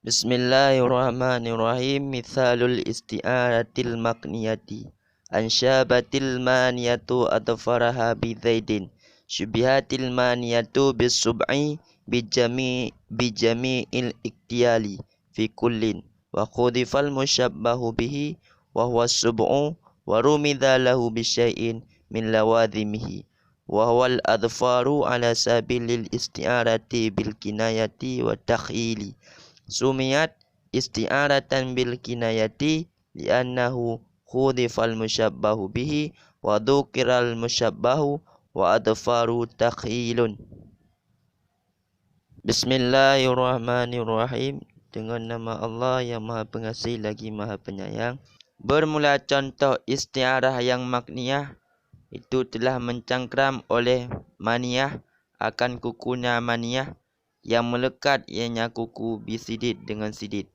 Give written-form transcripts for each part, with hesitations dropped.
Bismillahirrahmanirrahim. Mithalul isti'aratil maqniyati. Ansyabatil maniyatu adfaraha bizaidin. Syubihatil maniyatu bisub'i bijami'il iktiyali fi kullin. Wa khudifal musyabbahu bihi wa huwa sub'u wa rumidha lahu bisyai'in min lawadhimihi. Wa huwal adfaru ala sabilil isti'arati bil kinayati wa takhili. Sumiyat isti'aratan bil kinayati li'annahu khudifal musyabbahu bihi wa dhukiral musyabbahu wa adfaru takhilun. Bismillahirrahmanirrahim. Dengan nama Allah yang Maha Pengasih lagi Maha Penyayang. Bermula contoh isti'arah yang makniyah itu telah mencangkram oleh maniyah akan kukunya maniyah yang melekat ianya kuku bisidid dengan sidid.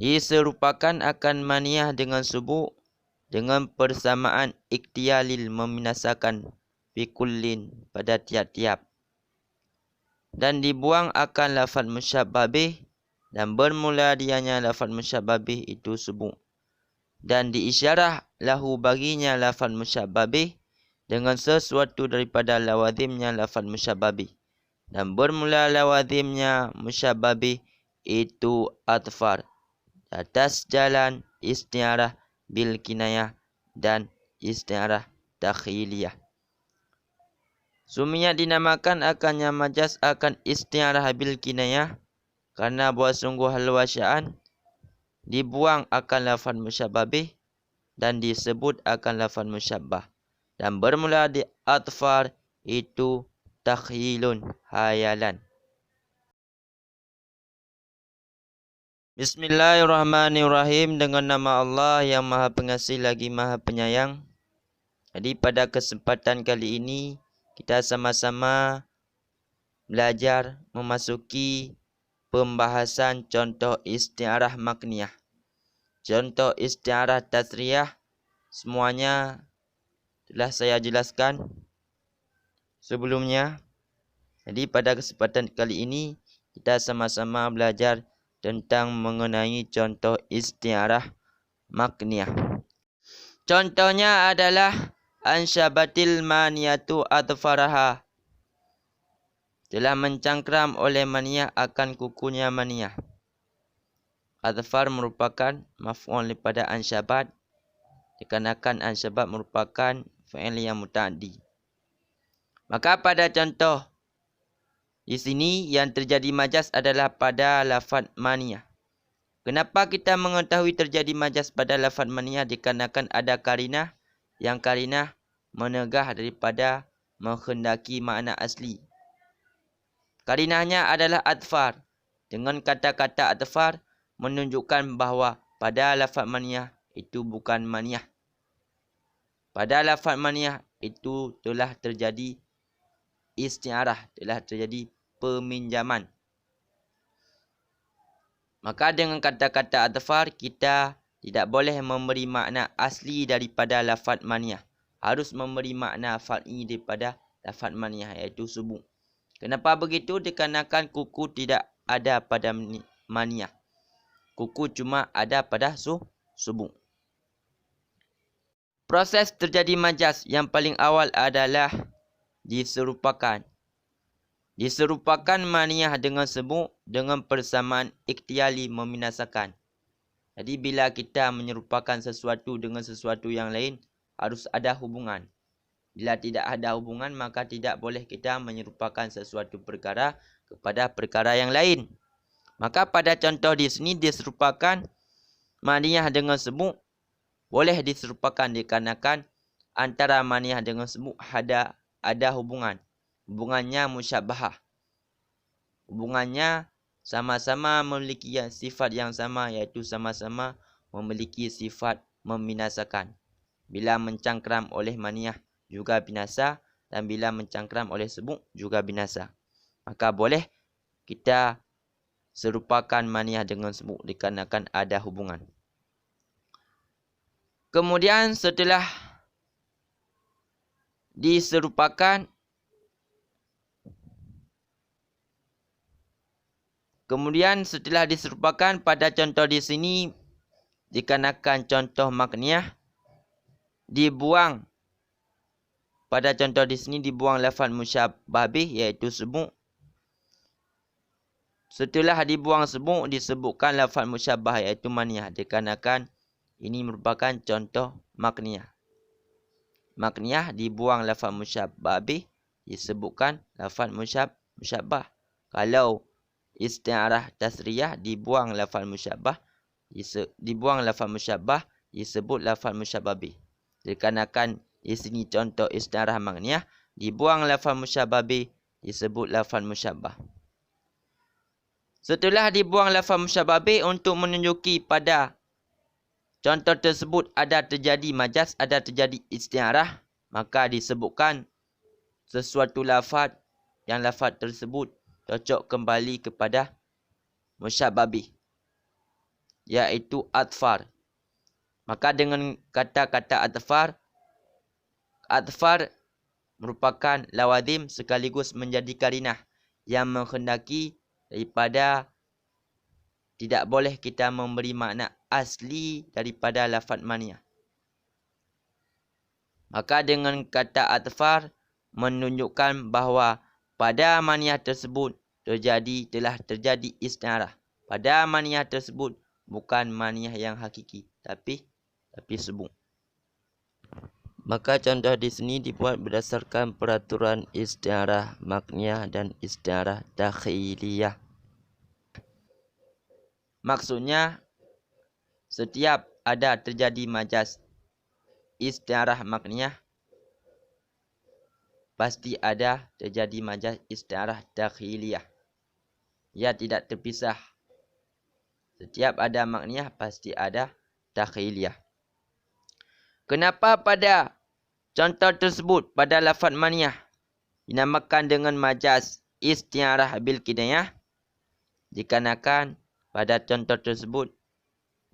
Ia serupakan akan maniyah dengan subuh dengan persamaan iktiyalil meminasakan fi kullin pada tiap-tiap. Dan dibuang akan lafaz musyabbah bih dan bermula dianya lafaz musyabbah bih itu subuh. Dan diisyarah lahu baginya lafaz musyabbah bih dengan sesuatu daripada lawazimnya lafaz musyabbah bih. Dan bermula lawazimnya musyabbah bih itu adfar atas jalan isti'arah bil kinayah dan isti'arah takhiliyah. Sumiyah dinamakan akannya majas akan isti'arah bil kinayah karena buat sungguh halwasyaan dibuang akan lafaz musyabbah bih dan disebut akan lafaz musyabbah. Dan bermula di adfar itu takhilun, hayalan. Bismillahirrahmanirrahim. Dengan nama Allah yang Maha Pengasih lagi Maha Penyayang. Jadi pada kesempatan kali ini kita sama-sama belajar memasuki pembahasan contoh isti'arah makniyah. Contoh isti'arah tasriyah semuanya telah saya jelaskan sebelumnya. Jadi pada kesempatan kali ini kita sama-sama belajar tentang mengenai contoh isti'arah makniyah. Contohnya adalah ansyabatil maniyatu adfaraha. Telah mencangkram oleh maniyah akan kukunya maniyah. Adfar merupakan maf'ul daripada ansyabat. Dikarenakan ansyabat merupakan fa'il yang muta'addi. Maka pada contoh di sini yang terjadi majas adalah pada lafaz maniyah. Kenapa kita mengetahui terjadi majas pada lafaz maniyah? Dikarenakan ada karinah yang karinah menegah daripada menghendaki makna asli. Karinahnya adalah adfar. Dengan kata-kata adfar menunjukkan bahawa pada lafaz maniyah itu bukan maniyah. Pada lafaz maniyah itu telah terjadi isti'arah, telah terjadi peminjaman. Maka dengan kata-kata adfar kita tidak boleh memberi makna asli daripada lafaz maniyah. Harus memberi makna far'i daripada lafaz maniyah iaitu subuh. Kenapa begitu? Dikarenakan kuku tidak ada pada maniyah. Kuku cuma ada pada subuh. Proses terjadi majas yang paling awal adalah diserupakan. Diserupakan maniyah dengan subuh dengan persamaan iktiyali meminasakan. Jadi bila kita menyerupakan sesuatu dengan sesuatu yang lain harus ada hubungan. Bila tidak ada hubungan maka tidak boleh kita menyerupakan sesuatu perkara kepada perkara yang lain. Maka pada contoh di sini diserupakan maniyah dengan subuh boleh diserupakan dikarenakan antara maniyah dengan subuh ada hubungan. Hubungannya musyabbahah. Hubungannya sama-sama memiliki sifat yang sama iaitu sama-sama memiliki sifat meminasakan. Bila mencangkram oleh maniyah juga binasa dan bila mencangkram oleh subuh juga binasa. Maka boleh kita serupakan maniyah dengan subuh dikarenakan ada hubungan. Kemudian setelah diserupakan Kemudian setelah diserupakan pada contoh di sini, dikarenakan contoh makniyah, dibuang. Pada contoh di sini dibuang lafaz musyabbah bih, iaitu semu'. Setelah dibuang semu', disebutkan lafaz musyabbah iaitu maniyah, dikarenakan ini merupakan contoh makniyah. Makniyah dibuang lafaz musyabbah bih, disebutkan lafaz musyabbah. Kalau isti'arah tasriyah dibuang lafaz musyabbah, disebut lafaz musyabbah bih. Dikarenakan di sini contoh isti'arah makniyah, dibuang lafaz musyabbah bih, disebut lafaz musyabbah. Setelah dibuang lafaz musyabbah bih, untuk menunjuki pada contoh tersebut ada terjadi majaz, ada terjadi isti'arah, maka disebutkan sesuatu lafaz yang lafaz tersebut cocok kembali kepada musyabbah bih, iaitu adfar. Maka dengan kata-kata adfar merupakan lawazim sekaligus menjadi karinah yang menghendaki daripada tidak boleh kita memberi makna asli daripada lafaz maniyah. Maka dengan kata adfar menunjukkan bahawa pada maniyah tersebut telah terjadi isti'arah. Pada maniyah tersebut bukan maniyah yang hakiki, tapi semu'. Maka contoh di sini dibuat berdasarkan peraturan isti'arah makniyah dan isti'arah dakhiliyah. Maksudnya, setiap ada terjadi majaz isti'arah makniyah, pasti ada terjadi majaz isti'arah dakhiliyah. Ia tidak terpisah. Setiap ada makniyah, pasti ada dakhiliyah. Kenapa pada contoh tersebut, pada lafaz maniyah, dinamakan dengan majaz isti'arah bil kinayah? Dikarenakan pada contoh tersebut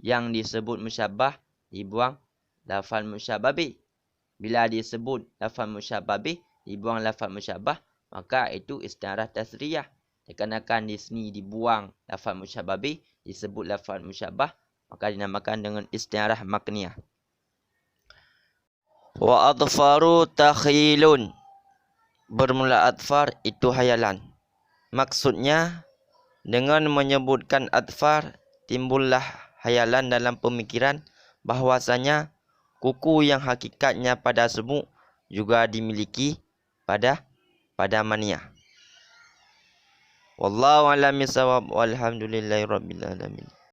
yang disebut musyabbah dibuang lafaz musyabbah bih. Bila disebut lafaz musyabbah bih, dibuang lafaz musyabbah, maka itu isti'arah tasriyah. Dikarenakan di sini dibuang lafaz musyabbah bih, disebut lafaz musyabbah, maka dinamakan dengan isti'arah makniyah. Wa adfaru takhilun. Bermula adfar itu hayalan. Maksudnya, dengan menyebutkan adfar, timbullah hayalan dalam pemikiran bahwasanya kuku yang hakikatnya pada semu' juga dimiliki pada maniyah. Wallahu a'lam bishawab, walhamdulillahirabbil alamin.